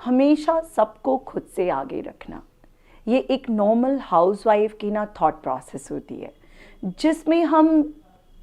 हमेशा सबको खुद से आगे रखना, ये एक नॉर्मल हाउसवाइफ की ना थॉट प्रोसेस होती है, जिसमें हम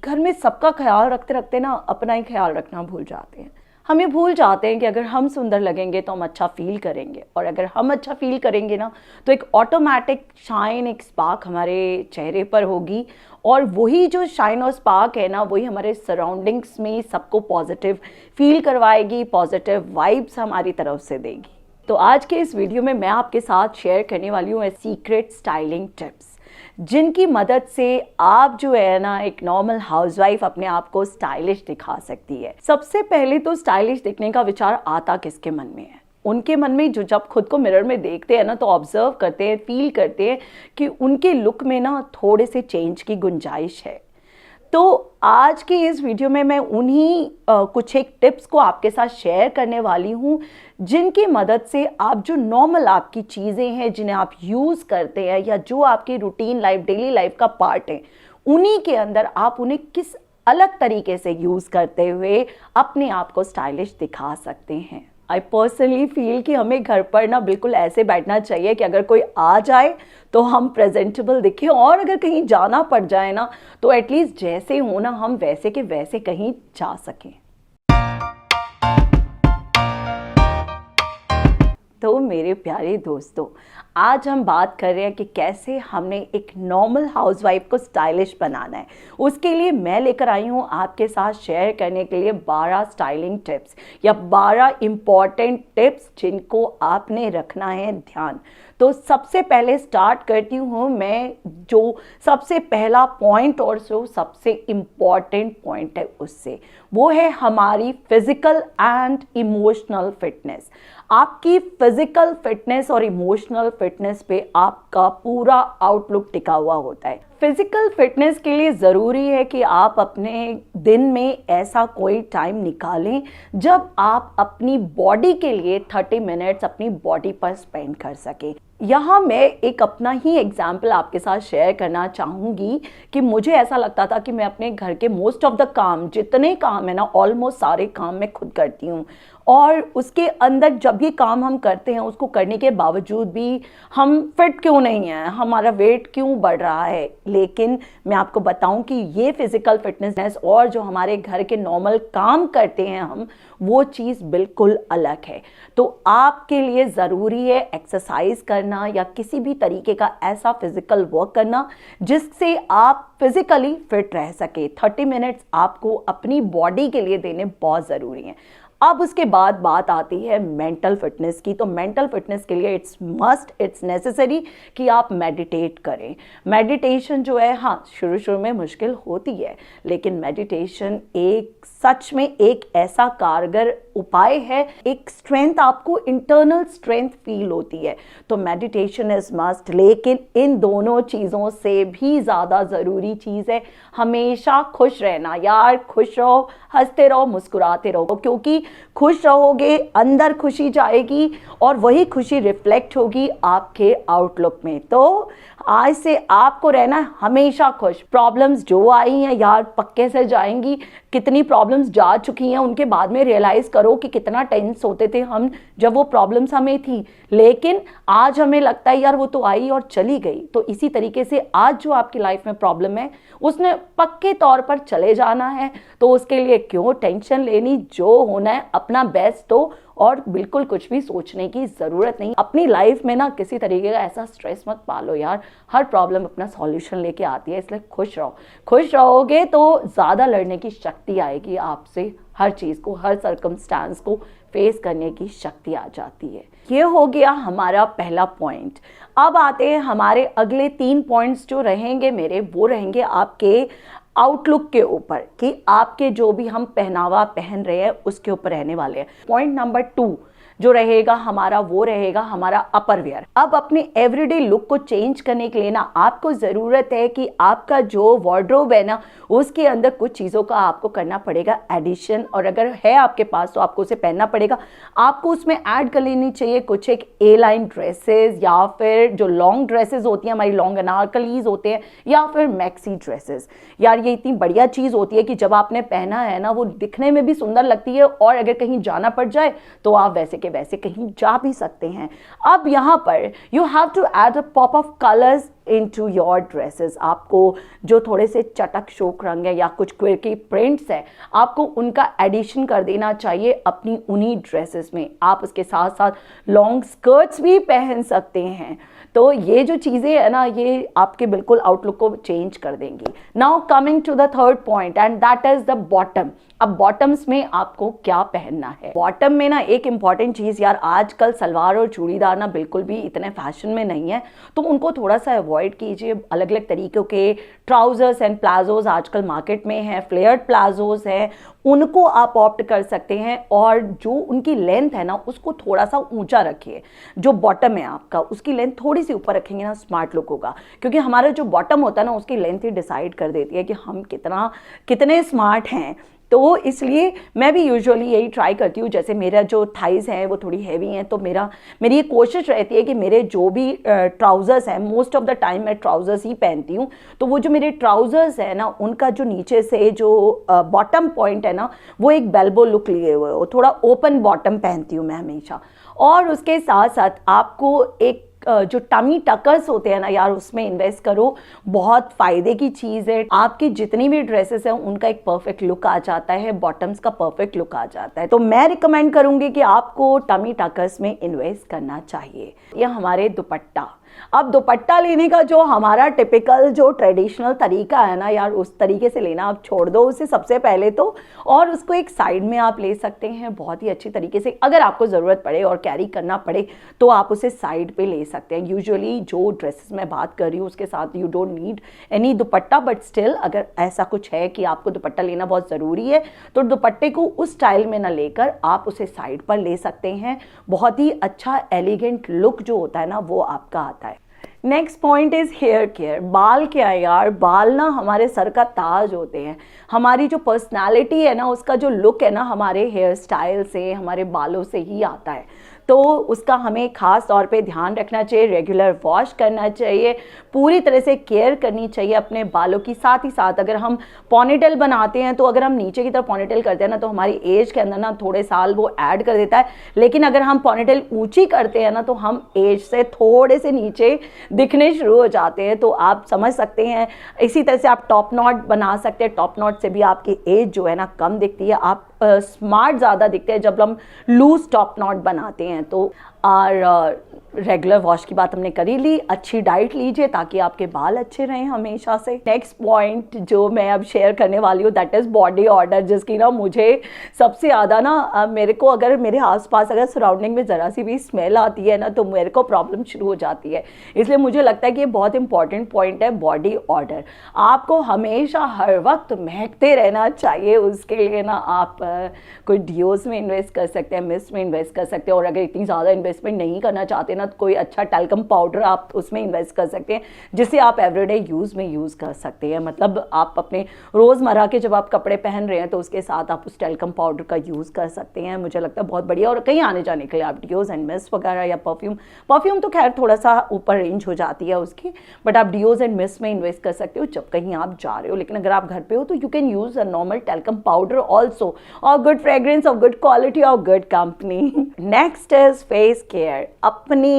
घर में सबका ख्याल रखते रखते ना अपना ही ख्याल रखना भूल जाते हैं। हमें भूल जाते हैं कि अगर हम सुंदर लगेंगे तो हम अच्छा फील करेंगे, और अगर हम अच्छा फील करेंगे ना तो एक ऑटोमेटिक शाइन, एक स्पार्क हमारे चेहरे पर होगी, और वही जो शाइन और स्पार्क है ना वही हमारे सराउंडिंग्स में सबको पॉजिटिव फील करवाएगी, पॉजिटिव वाइब्स हमारी तरफ से देगी। तो आज के इस वीडियो में मैं आपके साथ शेयर करने वाली हूँ सीक्रेट स्टाइलिंग टिप्स, जिनकी मदद से आप जो है ना एक नॉर्मल हाउसवाइफ अपने आप को स्टाइलिश दिखा सकती है। सबसे पहले तो स्टाइलिश दिखने का विचार आता किसके मन में है? उनके मन में जो जब खुद को मिरर में देखते हैं ना तो ऑब्जर्व करते हैं, फील करते हैं कि उनके लुक में ना थोड़े से चेंज की गुंजाइश है। तो आज की इस वीडियो में मैं उन्हीं कुछ एक टिप्स को आपके साथ शेयर करने वाली हूँ, जिनकी मदद से आप जो नॉर्मल आपकी चीज़ें हैं जिन्हें आप यूज़ करते हैं या जो आपकी रूटीन लाइफ, डेली लाइफ का पार्ट है, उन्हीं के अंदर आप उन्हें किस अलग तरीके से यूज़ करते हुए अपने आप को स्टाइलिश दिखा सकते हैं। आई पर्सनली फील कि हमें घर पर ना बिल्कुल ऐसे बैठना चाहिए कि अगर कोई आ जाए तो हम प्रेजेंटेबल दिखें, और अगर कहीं जाना पड़ जाए ना तो एटलीस्ट जैसे हो ना हम वैसे के वैसे कहीं जा सकें। तो मेरे प्यारे दोस्तों, आज हम बात कर रहे हैं कि कैसे हमने एक नॉर्मल हाउसवाइफ को स्टाइलिश बनाना है। उसके लिए मैं लेकर आई हूँ आपके साथ शेयर करने के लिए 12 स्टाइलिंग टिप्स या 12 इम्पॉर्टेंट टिप्स जिनको आपने रखना है ध्यान। तो सबसे पहले स्टार्ट करती हूँ मैं, जो सबसे पहला पॉइंट और जो सबसे इम्पॉर्टेंट पॉइंट है उससे, वो है हमारी फिजिकल एंड इमोशनल फिटनेस। आपकी फिजिकल फिटनेस और इमोशनल फिटनेस पे आपका पूरा आउटलुक टिका हुआ होता है। फिजिकल फिटनेस के लिए ज़रूरी है कि आप अपने दिन में ऐसा कोई टाइम निकालें जब आप अपनी बॉडी के लिए 30 मिनट्स अपनी बॉडी पर स्पेंड कर सकें। यहाँ मैं एक अपना ही एग्जाम्पल आपके साथ शेयर करना चाहूँगी कि मुझे ऐसा लगता था कि मैं अपने घर के मोस्ट ऑफ द काम, जितने काम है ना, ऑलमोस्ट सारे काम मैं खुद करती हूँ, और उसके अंदर जब ये काम हम करते हैं उसको करने के बावजूद भी हम फिट क्यों नहीं हैं, हमारा वेट क्यों बढ़ रहा है। लेकिन मैं आपको बताऊं कि ये फिजिकल फिटनेस और जो हमारे घर के नॉर्मल काम करते हैं हम, वो चीज़ बिल्कुल अलग है। तो आपके लिए ज़रूरी है एक्सरसाइज करना या किसी भी तरीके का ऐसा फिजिकल वर्क करना जिससे आप फिजिकली फिट रह सके। 30 मिनट्स आपको अपनी बॉडी के लिए देने बहुत ज़रूरी हैं। अब उसके बाद बात आती है मेंटल फिटनेस की। तो मेंटल फिटनेस के लिए इट्स मस्ट, इट्स नेसेसरी कि आप मेडिटेट करें। मेडिटेशन जो है, हाँ शुरू शुरू में मुश्किल होती है, लेकिन मेडिटेशन एक सच में एक ऐसा कारगर उपाय है, एक स्ट्रेंथ, आपको इंटरनल स्ट्रेंथ फील होती है। तो मेडिटेशन इज मस्ट। लेकिन इन दोनों चीज़ों से भी ज़्यादा ज़रूरी चीज़ है हमेशा खुश रहना। यार खुश रहो, हंसते रहो, मुस्कुराते रहो, क्योंकि खुश रहोगे अंदर खुशी जाएगी और वही खुशी रिफ्लेक्ट होगी आपके आउटलुक में। तो आज से आपको रहना हमेशा खुश। प्रॉब्लम्स जो आई हैं यार पक्के से जाएंगी। कितनी प्रॉब्लम्स जा चुकी हैं, उनके बाद में रियलाइज करो कि कितना टेंस होते थे हम जब वो प्रॉब्लम्स हमें थी, लेकिन आज हमें लगता है यार वो तो आई और चली गई। तो इसी तरीके से आज जो आपकी लाइफ में प्रॉब्लम है उसने पक्के तौर पर चले जाना है, तो उसके लिए क्यों टेंशन लेनी। जो होना है अपना बेस्ट हो, और बिल्कुल कुछ भी सोचने की ज़रूरत नहीं। अपनी लाइफ में ना किसी तरीके का ऐसा स्ट्रेस मत पालो यार, हर प्रॉब्लम अपना सॉल्यूशन लेके आती है, इसलिए खुश रहो। खुश रहोगे तो ज़्यादा लड़ने की शक्ति आएगी आपसे, हर चीज़ को, हर सर्कमस्टांस को फेस करने की शक्ति आ जाती है। ये हो गया हमारा पहला पॉइंट। अब आते हैं हमारे अगले 3 पॉइंट्स जो रहेंगे मेरे, वो रहेंगे आपके आउटलुक के ऊपर, कि आपके जो भी हम पहनावा पहन रहे हैं उसके ऊपर रहने वाले हैं। पॉइंट नंबर 2 जो रहेगा हमारा, वो रहेगा हमारा अपर वेयर। अब अपने एवरीडे लुक को चेंज करने के लिए ना आपको ज़रूरत है कि आपका जो वार्डरोब है ना उसके अंदर कुछ चीज़ों का आपको करना पड़ेगा एडिशन, और अगर है आपके पास तो आपको उसे पहनना पड़ेगा। आपको उसमें ऐड कर लेनी चाहिए कुछ एक ए लाइन ड्रेसेस, या फिर जो लॉन्ग ड्रेसेस होती हैं हमारी, लॉन्ग अनारकलीज होते हैं, या फिर मैक्सी ड्रेसेस। यार ये इतनी बढ़िया चीज़ होती है कि जब आपने पहना है ना वो दिखने में भी सुंदर लगती है, और अगर कहीं जाना पड़ जाए तो आप वैसे के वैसे कहीं जा भी सकते हैं। अब यहाँ पर you have to add a pop of colours into your dresses. आपको जो थोड़े से चटक शोक रंग है या कुछ क्विर्की प्रिंट्स है, आपको उनका एडिशन कर देना चाहिए अपनी उन्हीं ड्रेसेस में। आप उसके साथ साथ लॉन्ग स्कर्ट्स भी पहन सकते हैं। तो ये जो चीज़ें है ना, ये आपके बिल्कुल आउटलुक को चेंज कर देंगी। Now coming to the third point and that is the bottom. अब बॉटम्स में आपको क्या पहनना है। बॉटम में ना एक इंपॉर्टेंट चीज़ यार, आजकल सलवार और चूड़ीदार ना बिल्कुल भी इतने फैशन में नहीं है, तो उनको थोड़ा सा अवॉइड कीजिए। अलग अलग तरीक़ों के ट्राउजर्स एंड प्लाजोज आजकल मार्केट में हैं, फ्लेयर्ड प्लाजोज हैं, उनको आप ऑप्ट कर सकते हैं। और जो उनकी लेंथ है ना, उसको थोड़ा सा ऊंचा रखिए। जो बॉटम है आपका, उसकी लेंथ थोड़ी सी ऊपर रखेंगे ना, स्मार्ट लुक होगा। क्योंकि हमारा जो बॉटम होता है ना, उसकी लेंथ ही डिसाइड कर देती है कि हम कितने स्मार्ट हैं। तो इसलिए मैं भी यूजुअली यही ट्राई करती हूँ। जैसे मेरा जो थाइज़ हैं वो थोड़ी हैवी हैं, तो मेरी ये कोशिश रहती है कि मेरे जो भी ट्राउज़र्स हैं, मोस्ट ऑफ द टाइम मैं ट्राउज़र्स ही पहनती हूँ, तो वो जो मेरे ट्राउज़र्स हैं ना, उनका जो नीचे से जो बॉटम पॉइंट है ना, वो एक बेल्बो लुक लिए हुए हो, थोड़ा ओपन बॉटम पहनती हूँ मैं हमेशा। और उसके साथ साथ आपको एक जो टमी टकर्स होते हैं ना यार, उसमें इन्वेस्ट करो। बहुत फ़ायदे की चीज़ है। आपकी जितनी भी ड्रेसेस हैं उनका एक परफेक्ट लुक आ जाता है, बॉटम्स का परफेक्ट लुक आ जाता है। तो मैं रिकमेंड करूँगी कि आपको टमी टकर्स में इन्वेस्ट करना चाहिए। यह हमारे दुपट्टा। अब दुपट्टा लेने का जो हमारा टिपिकल जो ट्रेडिशनल तरीका है ना यार, उस तरीके से लेना आप छोड़ दो उसे सबसे पहले तो, और उसको एक साइड में आप ले सकते हैं बहुत ही अच्छी तरीके से। अगर आपको ज़रूरत पड़े और कैरी करना पड़े तो आप उसे साइड पे ले सकते हैं। यूजुअली जो ड्रेसेस मैं बात कर रही हूँ उसके साथ you don't need any dupatta, but still अगर ऐसा कुछ है कि आपको दुपट्टा लेना बहुत ज़रूरी है, तो दुपट्टे को उस स्टाइल में ना लेकर आप उसे साइड पर ले सकते हैं। बहुत ही अच्छा एलिगेंट लुक जो होता है ना, वो आपका आता है। Next point is here care. बाल क्या है यार, बाल ना हमारे सर का ताज होते हैं। हमारी जो पर्सनालिटी है ना, उसका जो लुक है ना, हमारे हेयर स्टाइल से, हमारे बालों से ही आता है। तो उसका हमें ख़ास तौर पे ध्यान रखना चाहिए, रेगुलर वॉश करना चाहिए, पूरी तरह से केयर करनी चाहिए अपने बालों की। साथ ही साथ अगर हम पॉनीटेल बनाते हैं, तो अगर हम नीचे की तरफ पॉनीटेल करते हैं ना, तो हमारी एज के अंदर ना थोड़े साल वो ऐड कर देता है। लेकिन अगर हम पॉनीटेल ऊंची करते हैं ना, तो हम एज से थोड़े से नीचे दिखने शुरू हो जाते हैं। तो आप समझ सकते हैं। इसी तरह से आप टॉप नॉट बना सकते हैं। टॉप नॉट से भी आपकी एज जो है ना कम दिखती है। आप स्मार्ट ज़्यादा दिखते हैं जब हम लूज टॉप नॉट बनाते हैं। तो और रेगुलर वॉश की बात हमने कर ही ली। अच्छी डाइट लीजिए ताकि आपके बाल अच्छे रहें हमेशा से। नेक्स्ट पॉइंट जो मैं अब शेयर करने वाली हूँ, दैट इज़ बॉडी ऑर्डर, जिसकी ना मुझे सबसे ज़्यादा ना मेरे को अगर मेरे आसपास अगर सराउंडिंग में ज़रा सी भी स्मेल आती है ना, तो मेरे को प्रॉब्लम शुरू हो जाती है। इसलिए मुझे लगता है कि ये बहुत इंपॉर्टेंट पॉइंट है, बॉडी ऑर्डर। आपको हमेशा हर वक्त महकते रहना चाहिए। उसके लिए ना आप कोई डियोस में इन्वेस्ट कर सकते हैं, मिस्ट में इन्वेस्ट कर सकते हैं, और अगर इतनी ज़्यादा इन्वेस्टमेंट नहीं करना चाहते ना, तो कोई अच्छा टैल्कम पाउडर आप उसमें इन्वेस्ट कर सकते हैं, जिसे आप एवरीडे यूज़ में यूज़ कर सकते हैं। मतलब आप अपने रोज़मर्रा के जब आप कपड़े पहन रहे हैं, तो उसके साथ आप उस टैल्कम पाउडर का यूज़ कर सकते हैं। मुझे लगता है बहुत बढ़िया। और कहीं आने जाने के लिए आप डियोज एंड मिस्ट वगैरह या परफ्यूम तो खैर थोड़ा सा ऊपर रेंज हो जाती है उसकी, बट आप डियोज एंड मिस्ट में इन्वेस्ट कर सकते हो जब कहीं आप जा रहे हो। लेकिन अगर आप घर पे हो तो you can use a normal talcum powder also, और good fragrance of good quality और good company. Next is face care. अपनी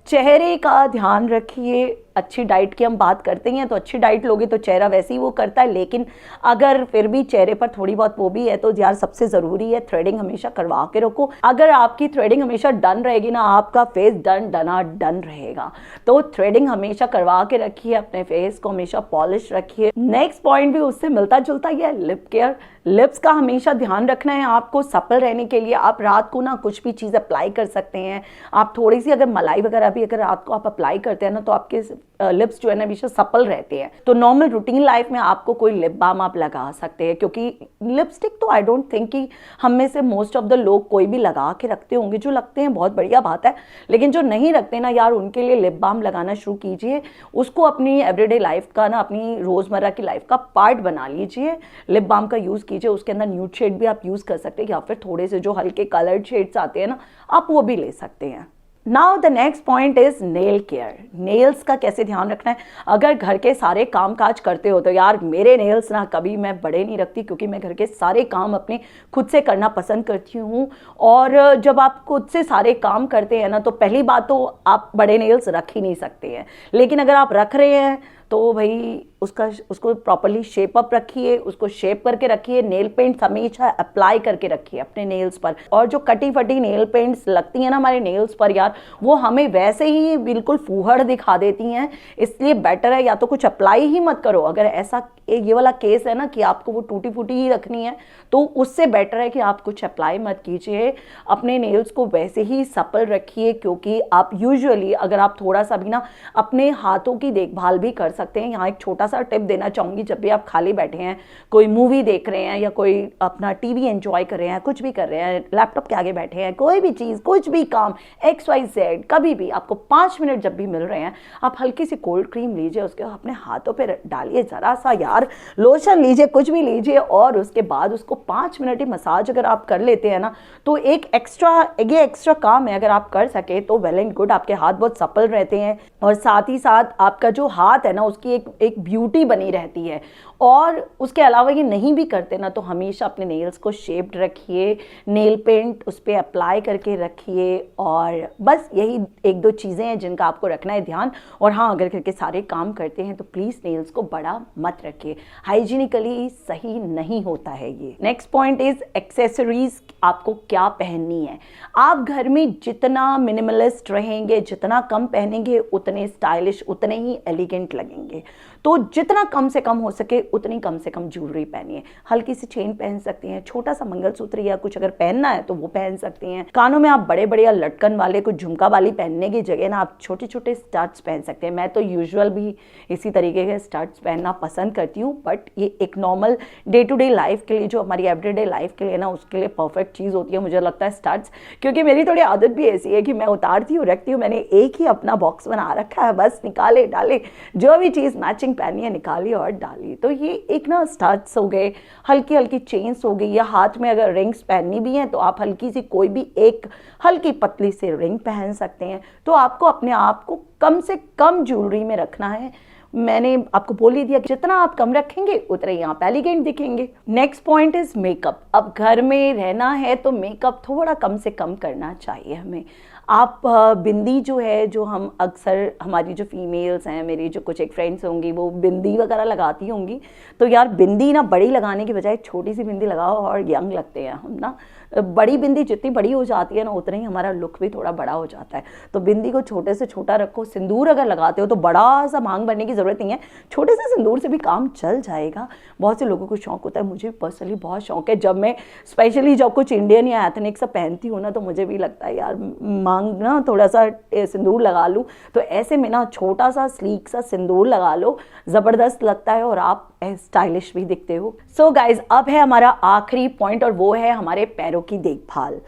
चेहरे का ध्यान रखिए। अच्छी डाइट की हम बात करते हैं, तो अच्छी डाइट लोगे तो चेहरा वैसे ही वो करता है। लेकिन अगर फिर भी चेहरे पर थोड़ी बहुत वो भी है, तो यार सबसे ज़रूरी है थ्रेडिंग हमेशा करवा के रखो। अगर आपकी थ्रेडिंग हमेशा डन रहेगी ना, आपका फेस डन रहेगा। तो थ्रेडिंग हमेशा करवा के रखिए, अपने फेस को हमेशा पॉलिश रखिए। नेक्स्ट पॉइंट भी उससे मिलता जुलता ही है, लिप केयर। लिप्स का हमेशा ध्यान रखना है आपको सप्पल रहने के लिए। आप रात को ना कुछ भी चीज़ अप्लाई कर सकते हैं। आप थोड़ी सी अगर मलाई वगैरह भी अगर रात को आप अप्लाई करते हैं ना, तो आपके लिप्स जो है ना हमेशा सप्पल रहते हैं। तो नॉर्मल रूटीन लाइफ में आपको कोई लिप बाम आप लगा सकते हैं, क्योंकि लिपस्टिक तो आई डोंट थिंक कि हम में से मोस्ट ऑफ द लोग कोई भी लगा के रखते होंगे। जो लगते हैं बहुत बढ़िया बात है, लेकिन जो नहीं रखते ना यार, उनके लिए लिप बाम लगाना शुरू कीजिए। उसको अपनी एवरीडे लाइफ का ना, अपनी रोज़मर्रा की लाइफ का पार्ट बना लीजिए। लिप बाम का यूज़ कीजिए। उसके अंदर न्यूड शेड भी आप यूज़ कर सकते हैं, या फिर थोड़े से जो हल्के कलर्ड शेड्स आते हैं ना, आप वो भी ले सकते हैं। Now the next point is nail care. Nails का कैसे ध्यान रखना है। अगर घर के सारे काम काज करते हो तो यार मेरे नेल्स ना कभी मैं बड़े नहीं रखती, क्योंकि मैं घर के सारे काम अपने खुद से करना पसंद करती हूँ। और जब आप खुद से सारे काम करते हैं ना, तो पहली बात तो आप बड़े नेल्स रख ही नहीं सकते हैं। लेकिन अगर आप रख रहे हैं तो भाई उसको प्रॉपरली शेप अप रखिए, उसको शेप करके रखिए। नेल पेंट्स हमेशा अप्लाई करके रखिए अपने नेल्स पर। और जो कटी फटी नेल पेंट्स लगती हैं ना हमारे नेल्स पर यार, वो हमें वैसे ही बिल्कुल फूहड़ दिखा देती हैं। इसलिए बेटर है या तो कुछ अप्लाई ही मत करो। अगर ऐसा ये वाला केस है ना कि आपको वो टूटी फूटी ही रखनी है, तो उससे बेटर है कि आप कुछ अप्लाई मत कीजिए। अपने नेल्स को वैसे ही सपल रखिए, क्योंकि आप यूजुअली अगर आप थोड़ा सा भी ना अपने हाथों की देखभाल भी कर सकते हैं। यहाँ एक छोटा सा टिप देना चाहूंगी, जब भी आप खाली बैठे हैं, कोई मूवी देख रहे हैं या कोई अपना टीवी एंजॉय कर रहे हैं, कुछ भी कर रहे हैं, लैपटॉप के आगे बैठे हैं, कोई भी चीज कुछ भी काम XYZ, कभी भी आपको 5 मिनट जब भी मिल रहे हैं, आप हल्की सी कोल्ड क्रीम लीजिए, उसके अपने हाथों पे डालिए, जरा सा यार लोशन लीजिए, कुछ भी लीजिए, और उसके बाद उसको 5 मिनट ही मसाज अगर आप कर लेते हैं ना, तो एक एक्स्ट्रा काम है। अगर आप कर सके तो वेल एंड गुड, आपके हाथ बहुत सपल रहते हैं और साथ ही साथ आपका जो हाथ है ना उसकी एक ब्यूटी बनी रहती है। और उसके अलावा ये नहीं भी करते ना, तो हमेशा अपने नेल्स को शेप्ड रखिए, नेल पेंट उस पर अप्लाई करके रखिए। और बस यही 1-2 चीज़ें हैं जिनका आपको रखना है ध्यान। और हाँ, अगर घर के सारे काम करते हैं तो प्लीज़ नेल्स को बड़ा मत रखिए, हाइजीनिकली सही नहीं होता है ये। नेक्स्ट पॉइंट इज एक्सेसरीज, आपको क्या पहननी है। आप घर में जितना मिनिमलिस्ट रहेंगे, जितना कम पहनेंगे, उतने स्टाइलिश, उतने ही एलिगेंट लगेंगे। तो जितना कम से कम हो सके उतनी कम से कम ज्वेलरी पहनिए। हल्की सी चेन पहन सकती हैं, छोटा सा मंगलसूत्र या कुछ अगर पहनना है तो वो पहन सकती हैं। कानों में आप बड़े बड़े या लटकन वाले कुछ झुमका वाली पहनने की जगह ना आप छोटे छोटे स्टड्स पहन सकते हैं। मैं तो यूजुअल भी इसी तरीके के स्टड्स पहनना पसंद करती हूँ, बट ये एक normal day to day life के लिए, जो हमारी एवरीडे लाइफ के लिए ना, उसके लिए परफेक्ट चीज़ होती है मुझे लगता है स्टड्स। क्योंकि मेरी थोड़ी आदत भी ऐसी है कि मैं उतारती हूँ, रखती हूँ, मैंने एक ही अपना बॉक्स बना रखा है, बस निकाले डाले, जो भी चीज़ मैचिंग पहनी है निकाली और डाली। तो ये एक ना स्टड्स हो गए, हल्की हल्की चेन्स हो गई, या हाथ में अगर रिंग्स पहननी भी हैं तो आप हल्की सी कोई भी एक हल्की पतली से रिंग पहन सकते हैं। तो आपको अपने आप को कम से कम ज्वेलरी में रखना है। मैंने आपको बोल ही दिया कि जितना आप कम रखेंगे उतने ही आप एलिगेंट दिखेंगे। Next point is makeup. अब घर में रहना है तो मेकअप थोड़ा कम से कम करना चाहिए हमें। आप बिंदी जो है, जो हम अक्सर हमारी जो फीमेल्स हैं, मेरी जो कुछ एक फ्रेंड्स होंगी वो बिंदी वगैरह लगाती होंगी, तो यार बिंदी ना बड़ी लगाने की बजाय छोटी सी बिंदी लगाओ और यंग लगते हैं हम ना। बड़ी बिंदी जितनी बड़ी हो जाती है ना उतना ही हमारा लुक भी थोड़ा बड़ा हो जाता है। तो बिंदी को छोटे से छोटा रखो। सिंदूर अगर लगाते हो तो बड़ा सा मांग भरने की ज़रूरत नहीं है, छोटे से सिंदूर से भी काम चल जाएगा। बहुत से लोगों को शौक होता है, मुझे पर्सनली बहुत शौक है। जब मैं स्पेशली जब कुछ इंडियन या एथनिक सा पहनती हूँ ना, तो मुझे भी लगता है यार मांग ना थोड़ा सा सिंदूर लगा लूँ। तो ऐसे में ना छोटा सा स्लीक सा सिंदूर लगा लो, ज़बरदस्त लगता है और आप स्टाइलिश भी दिखते हो। सो गाइज, अब है हमारा आखिरी पॉइंट और वो है हमारे पैरों की देखभाल,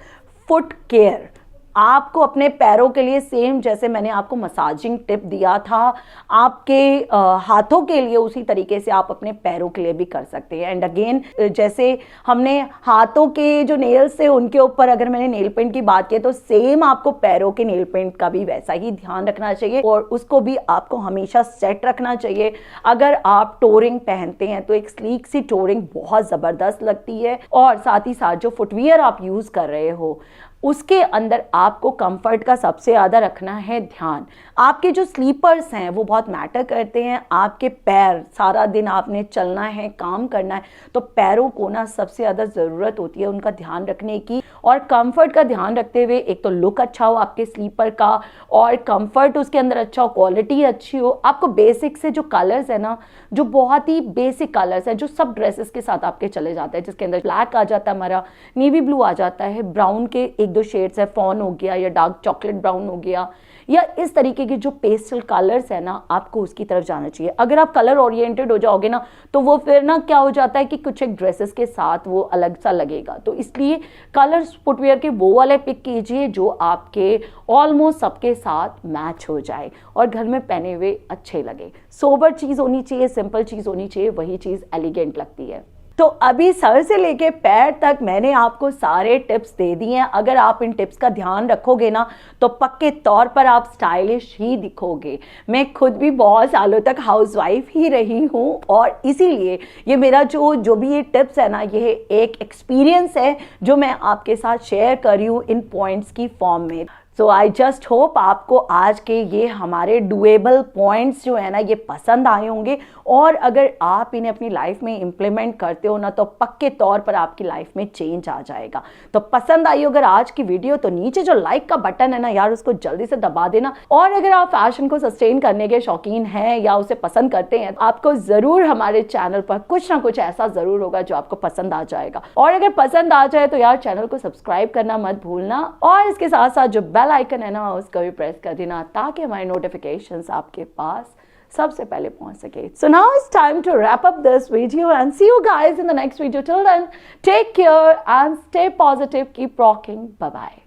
फुट केयर। आपको अपने पैरों के लिए सेम जैसे मैंने आपको मसाजिंग टिप दिया था, आपके हाथों के लिए उसी तरीके से आप अपने पैरों के लिए भी कर सकते हैं। एंड अगेन, जैसे हमने हाथों के जो नेल्स थे उनके ऊपर अगर मैंने नेल पेंट की बात की, तो सेम आपको पैरों के नेल पेंट का भी वैसा ही ध्यान रखना चाहिए और उसको भी आपको हमेशा सेट रखना चाहिए। अगर आप टोरिंग पहनते हैं तो एक स्लीक सी टोरिंग बहुत ज़बरदस्त लगती है। और साथ ही साथ जो फुटवियर आप यूज़ कर रहे हो उसके अंदर आपको कंफर्ट का सबसे ज़्यादा रखना है ध्यान। आपके जो स्लीपर्स हैं वो बहुत मैटर करते हैं। आपके पैर, सारा दिन आपने चलना है, काम करना है, तो पैरों को ना सबसे ज़्यादा ज़रूरत होती है उनका ध्यान रखने की। और कंफर्ट का ध्यान रखते हुए एक तो लुक अच्छा हो आपके स्लीपर का, और कंफर्ट उसके अंदर अच्छा हो, क्वालिटी अच्छी हो। आपको बेसिक से जो कलर्स है ना, जो बहुत ही बेसिक कलर्स है, जो सब ड्रेसेस के साथ आपके चले जाते हैं, जिसके अंदर ब्लैक आ जाता है, हमारा नेवी ब्लू आ जाता है, ब्राउन के 1-2 शेड्स है, फॉन हो गया या डार्क चॉकलेट ब्राउन हो गया, या इस तरीके के जो पेस्टल कलर्स है ना, आपको उसकी तरफ जाना चाहिए। अगर आप कलर ओरिएंटेड हो जाओगे ना, तो वो फिर ना क्या हो जाता है कि कुछ एक ड्रेसेस के साथ वो अलग सा लगेगा। तो इसलिए कलर्स फुटवेयर के वो वाले पिक कीजिए जो आपके ऑलमोस्ट सबके साथ मैच हो जाए और घर में पहने हुए अच्छे लगे। सोबर चीज़ होनी चाहिए, सिंपल चीज़ होनी चाहिए, वही चीज़ एलिगेंट लगती है। तो अभी सर से लेके पैर तक मैंने आपको सारे टिप्स दे दिए हैं। अगर आप इन टिप्स का ध्यान रखोगे ना तो पक्के तौर पर आप स्टाइलिश ही दिखोगे। मैं खुद भी बहुत सालों तक हाउसवाइफ ही रही हूँ और इसीलिए ये मेरा जो भी ये टिप्स है ना, ये एक एक्सपीरियंस है जो मैं आपके साथ शेयर कर रही हूँ इन पॉइंट्स की फॉर्म में। सो आई जस्ट होप आपको आज के ये हमारे डुएबल पॉइंट्स जो है ना ये पसंद आए होंगे, और अगर आप इन्हें अपनी लाइफ में इम्प्लीमेंट करते हो ना तो पक्के तौर पर आपकी लाइफ में चेंज आ जाएगा। तो पसंद आई अगर आज की वीडियो तो नीचे जो लाइक का बटन है ना यार, उसको जल्दी से दबा देना। और अगर आप फैशन को सस्टेन करने के शौकीन हैं या उसे पसंद करते हैं, आपको जरूर हमारे चैनल पर कुछ ना कुछ ऐसा जरूर होगा जो आपको पसंद आ जाएगा। और अगर पसंद आ जाए तो यार चैनल को सब्सक्राइब करना मत भूलना, और इसके साथ साथ जो बेल आइकन है ना उसको भी प्रेस कर देना ताकि हमारे नोटिफिकेशंस आपके पास सबसे पहले पहुंच सके। So now it's time to wrap up this video and see you guys in the next video. Till then, take care and stay positive. Keep rocking. Bye bye.